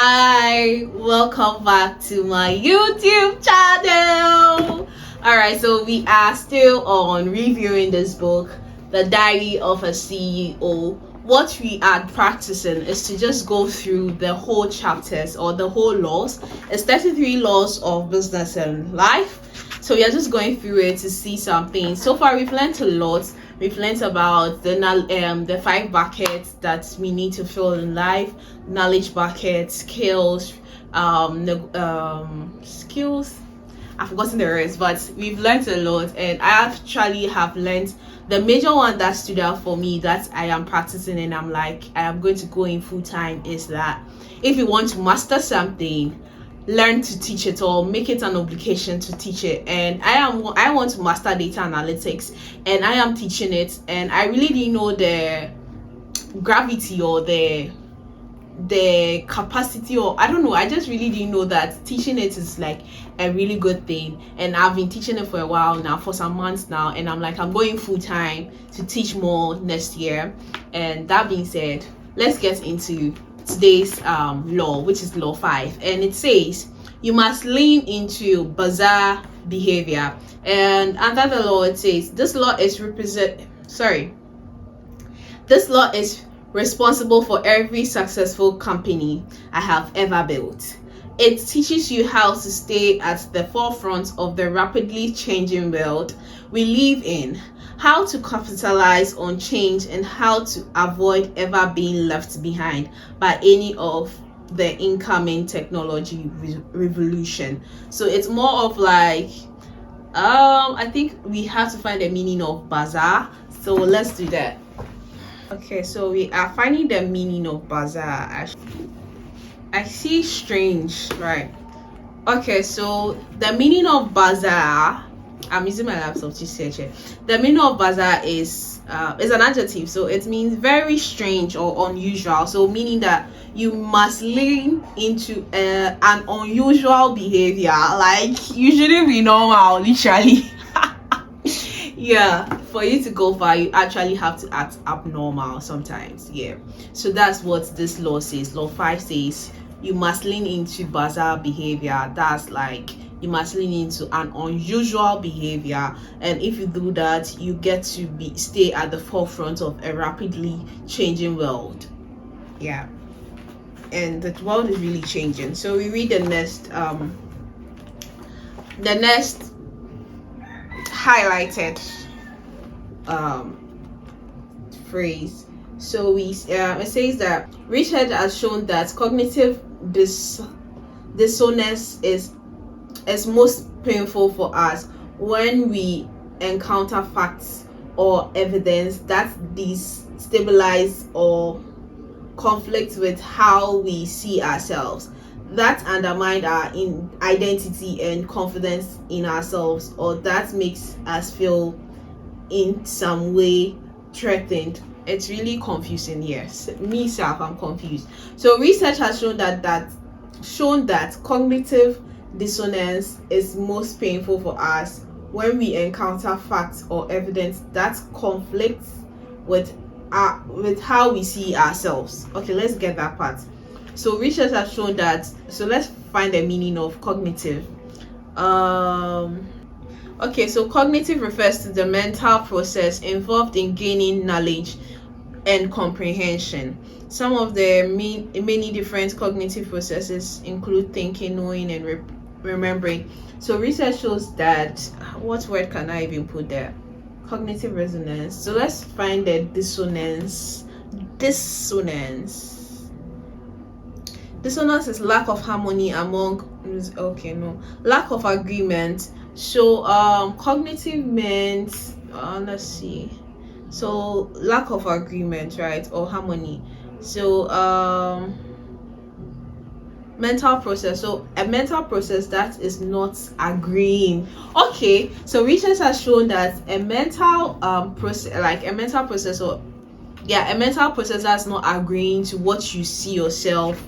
Hi, welcome back to my YouTube channel. Alright, so we are still on reviewing this book, The Diary of a CEO. What we are practicing is to just go through the whole chapters or the whole laws. It's 33 laws of business and life. So we are just going through it to see something. So far we've learned a lot. We've learned about the 5 buckets that we need to fill in life: knowledge bucket, skills, skills. I've forgotten the rest, but we've learned a lot, and I actually have learned the major one that stood out for me that I am practicing, and I'm like, I am going to go in full time, is that if you want to master something, learn to teach it or make it an obligation to teach it. And I want to master data analytics, and I am teaching it, and I really didn't know the gravity or the capacity, or I don't know, I just really didn't know that teaching it is like a really good thing. And I've been teaching it for a while now, for some months now, and I'm like, I'm going full time to teach more next year. And that being said, let's get into today's law, which is law 5, and it says you must lean into bazaar behavior. And under the law, it says this law is responsible for every successful company I have ever built. It teaches you how to stay at the forefront of the rapidly changing world we live in, how to capitalize on change, and how to avoid ever being left behind by any of the incoming technology revolution. So it's more of like, I think we have to find the meaning of bazaar. So let's do that. Okay, so we are finding the meaning of bazaar. I see strange, right? Okay, so the meaning of bazaar, I'm using my laptop to search it. The meaning of bazaar is an adjective, so it means very strange or unusual. So meaning that you must lean into an unusual behavior. Like, you shouldn't be normal, literally. Yeah, for you to go far, you actually have to act abnormal sometimes. Yeah, so that's what this law says. Law 5 says you must lean into bazaar behavior. That's like, you must lean into an unusual behavior, and if you do that, you get to stay at the forefront of a rapidly changing world. Yeah, and the world is really changing. So we read the next highlighted phrase. So it says that research has shown that cognitive dissonance is most painful for us when we encounter facts or evidence that destabilize or conflict with how we see ourselves, that undermine our identity and confidence in ourselves, or that makes us feel in some way threatened. It's really confusing here. Myself, I'm confused. So research has shown that cognitive dissonance is most painful for us when we encounter facts or evidence that conflicts with how we see ourselves. Okay, let's get that part. So research has shown that, so let's find the meaning of cognitive. Okay, so cognitive refers to the mental process involved in gaining knowledge and comprehension. Some of the many different cognitive processes include thinking, knowing, and remembering. So research shows that, what word can I even put there? Cognitive resonance. So let's find the dissonance. Dissonance is lack of harmony among, lack of agreement. So cognitive meant, let's see, so lack of agreement, right, or harmony. So mental process, so a mental process that is not agreeing. Okay, so research has shown that a mental process that's not agreeing to what you see yourself,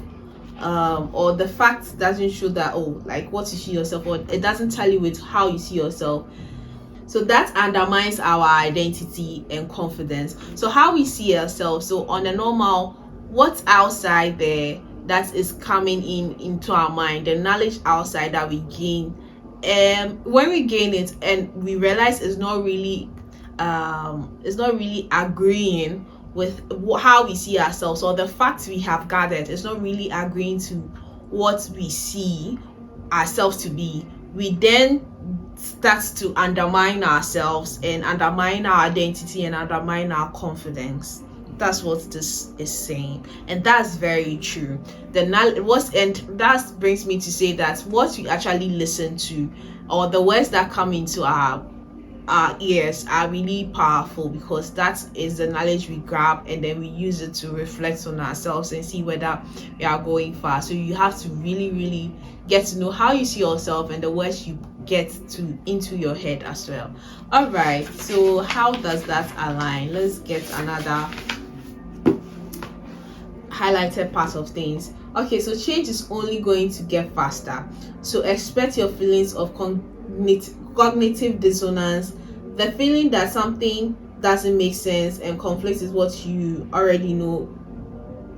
or the fact doesn't show that, like what you see yourself, or it doesn't tell you with how you see yourself. So that undermines our identity and confidence. So how we see ourselves, so on a normal, what's outside there that is coming into our mind, the knowledge outside that we gain, when we gain it and we realize it's not really agreeing with how we see ourselves, or the facts we have gathered is not really agreeing to what we see ourselves to be, we then start to undermine ourselves and undermine our identity and undermine our confidence. That's what this is saying, and that's very true. And that brings me to say that what we actually listen to, or the words that come into our ears, are really powerful, because that is the knowledge we grab and then we use it to reflect on ourselves and see whether we are going far. So you have to really get to know how you see yourself and the words you get to into your head as well. All right, so how does that align? Let's get another highlighted part of things. Okay, so change is only going to get faster, so expect your feelings of cognitive dissonance, the feeling that something doesn't make sense and conflicts with what you already know,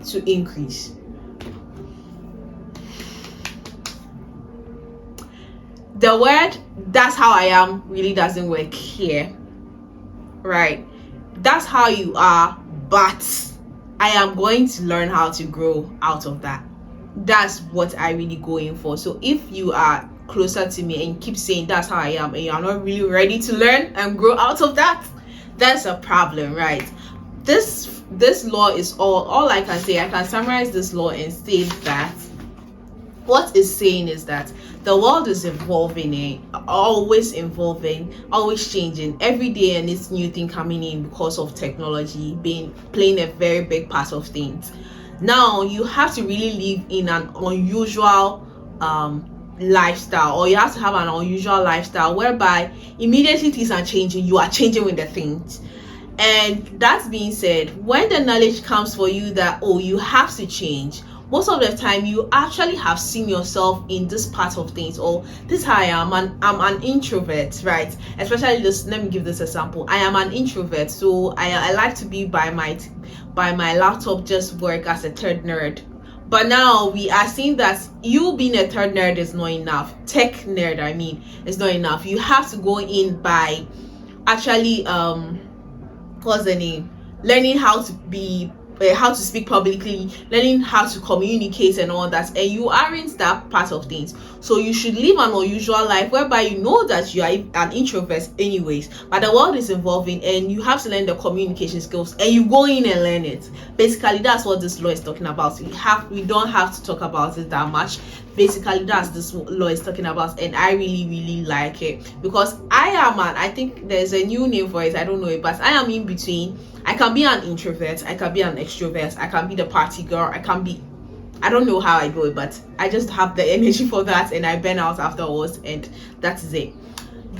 to increase. The word "that's how I am" really doesn't work here, right? That's how you are, but I am going to learn how to grow out of that. That's what I really go in for. So if you are closer to me and keep saying "that's how I am" and you are not really ready to learn and grow out of that, that's a problem, right? This law is all I can say. I can summarize this law and state that what it's saying is that the world is evolving, always evolving, always changing every day, and it's new thing coming in because of technology playing a very big part of things. Now you have to really live in an unusual lifestyle, or you have to have an unusual lifestyle whereby immediately things are changing, you are changing with the things. And that being said, when the knowledge comes for you that, oh, you have to change, most of the time you actually have seen yourself in this part of things, or this is how I am, and I'm an introvert, right? Especially this, let me give this example. I am an introvert, so I like to be by my laptop, just work as a third nerd. But now we are seeing that you being a third nerd is not enough. Tech nerd, I mean, is not enough. You have to go in by actually what's the name? Learning how to speak publicly, learning how to communicate and all that, and you aren't that part of things. So you should live an unusual life whereby you know that you are an introvert anyways, but the world is evolving and you have to learn the communication skills, and you go in and learn it. Basically, that's what this law is talking about. We don't have to talk about it that much. Basically, that's this law is talking about, and I really like it, because I think there's a new name for it, I don't know it, but I am in between. I can be an introvert, I can be an extrovert, I can be the party girl, I don't know how I do it, but I just have the energy for that and I burn out afterwards, and that's it.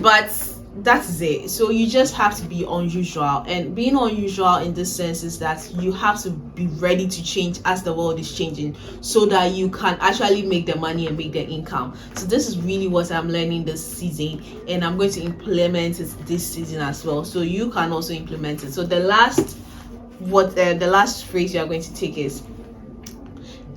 But that's it. So you just have to be unusual, and being unusual in this sense is that you have to be ready to change as the world is changing, so that you can actually make the money and make the income. So this is really what I'm learning this season, and I'm going to implement it this season as well, so you can also implement it. So the last phrase you are going to take is,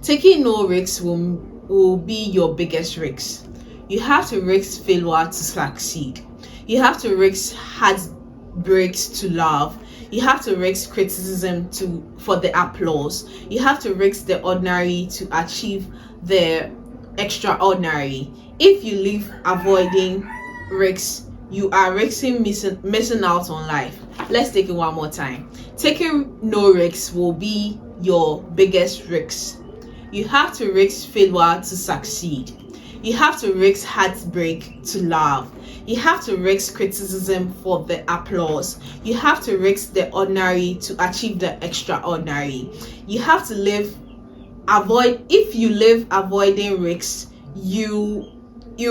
taking no risks will be your biggest risk. You have to risk failure to succeed. You have to risk heartbreaks to love. You have to risk criticism for the applause. You have to risk the ordinary to achieve the extraordinary. If you live avoiding risks, you are risking missing out on life. Let's take it one more time. Taking no risks will be your biggest risk. You have to risk failure to succeed. You have to risk heartbreak to love. You have to risk criticism for the applause. You have to risk the ordinary to achieve the extraordinary. You have to if you live avoiding risks, you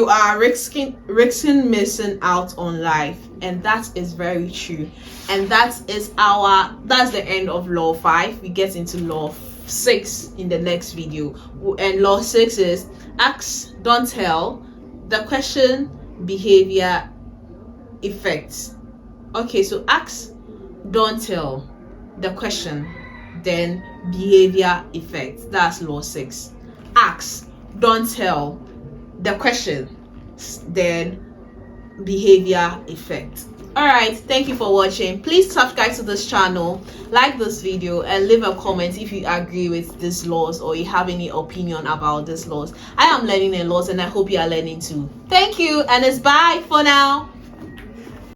are risking missing out on life. And that is very true. And that's the end of law 5. We get into law 6 in the next video, and law 6 is ask, don't tell. The question, behavior, effects. Okay, so ask, don't tell. The question, then behavior effect. That's law 6. Ask, don't tell. The question, then behavior effect. All right, thank you for watching. Please subscribe to this channel, like this video, and leave a comment if you agree with these laws or you have any opinion about these laws. I am learning a lot and I hope you are learning too. Thank you, and it's bye for now.